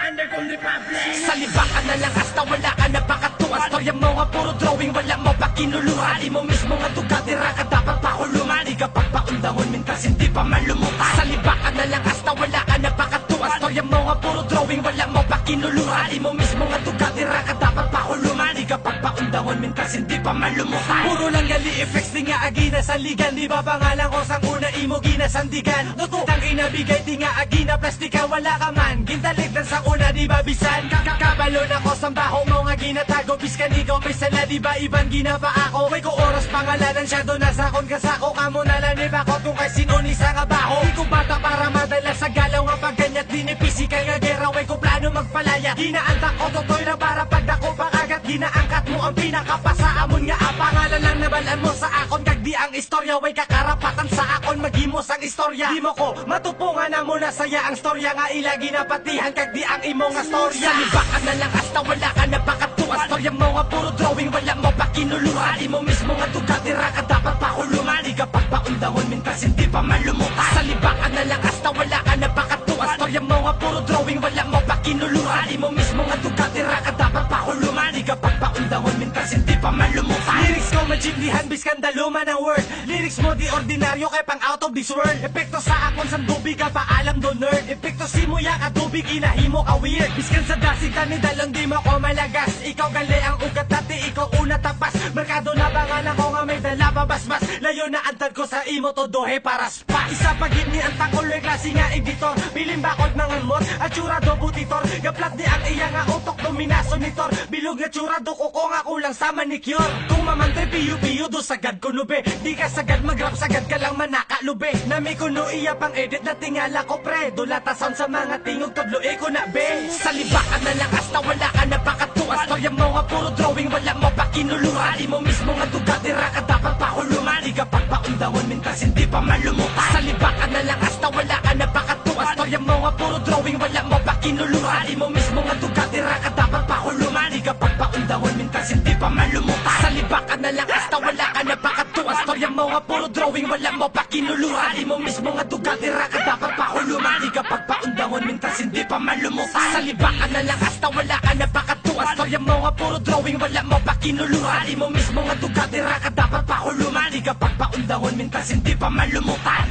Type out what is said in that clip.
Underground Republic. Salibakan na lang hasta wala ka na pakatuwa. Storya mo nga puro drawing, wala mo pa kinuluhan. Di mo mismo nga tugatira ka dapat pakulungan. Di ka pagpaundahon, mintas hindi pa malumutan. Salibakan na lang hasta wala ka na pakatuwa. Storya mo nga puro drawing, wala mo pa kinuluhan. Di mo mismo nga tugatira ka dapat pakulungan. Di ka pagpaundahon, mintas hindi pa malumutan. Puro lang gali effects, di nga agina sa ligan. Di ba pangalan ko sang una imo ginasandigan. Nututang inabigay, di nga agina plastika, wala ka man. Gintaligdan sa una, di ba bisan? Kakabalo na ko sa baho mo nga ginatago. Biskan ikaw may sala, di ba ibang ginapa ako? May ko oras pangalanan siya doon nasa kon kasako. Kamo nalanib ako kung kay sino ni sa kabaho. Di ko bata para madala sa galaw nga pagganyak. Di ni pisika nga gera, way ko plano magpalaya. Ginaantak ko totoy na para pagdako pakagat. Ginaangkat mo ang pinakapasaamon nga pangalan lang nabalan mo sa akon. Kag di ang istorya, way kakarapatan sa akon maghimos ang istorya. Di mo ko matupungan na muna saya ang storya nga ilagi na patihan. Kag di ang imo nga storya. Salibakan na lang hasta wala ka na pakatuwa. Storya mo nga puro drawing, wala mo pa kinuluhan. Di mo mismo nga tugatira ka dapat pakulungan. Di ka pagpaundahon, mintas hindi pa malumutan. Salibakan na lang hasta wala ka na pakatuwa. Storya mo nga puro drawing, wala mo pa kinuluhan. Di mo mismo nga tugatira ka dapat pakulungan. Di ka pagpaundahon, mintas hindi pa malumutan. Lyrics ko majimlihan, biskandalo man ang word. Lyrics mo di ordinaryo kay pang out of this world. Epekto sa akon san tubig ka paalam do nerd. Epekto simuya ka tubig inahimo ka weird. Biskan sa dasig tani dalong di mo ko malagas. Ikaw gali ang ugat dati, ikaw una tapas. Merkado na bangan ako nga may dala pa basbas. Layo na antad ko sa imo to dohe para spa. Isa pagit ni ang takuloy klase nga editor. Pilim bakod mga mod at tsura do butitor. Gaplat di ang iya nga utok dominaso nitor. Bilog nga tsura do ko nga kulang sa manicure. Kung mamante piyu-piyu do sagad ko nube. Di ka sagad mag-rap, sagad ka lang manakalube. Nami ko no iya pang edit na tingala ko pre. Dulatasan sa mga tingog todloe ko na be. Salibakan na lang hasta wala ka na pakatuwa. Storya mo nga puro drawing, wala mo pa kinuluhan. Di mo mismo nga tugatira ka dapat pakulungan. Di ka pagpaundahon, mintas hindi pa malumutan. Salibakan na lang hasta wala ka na pakatuwa. Storya mo nga puro drawing, wala mo pa kinuluhan. Di mo mismo nga tugatira ka dapat pakulungan. Di ka pagpaundahon, mintas hindi pa malumutan. Salibakan na lang hasta wala ka na pakatuwa. Storya mo nga puro drawing, wala mo pa kinuluhan. Di mo mismo nga tugatira ka dapat pakulungan. Di ka pagpaundahon, mintas hindi pa malumutan. Salibakan na lang hasta wala ka na pakatuwa. Storya mo nga puro drawing, wala mo pa kinuluhan. Di mo mismo nga tugatira ka dapat pakulungan. Di ka pagpaundahon, mintas hindi pa malumutan.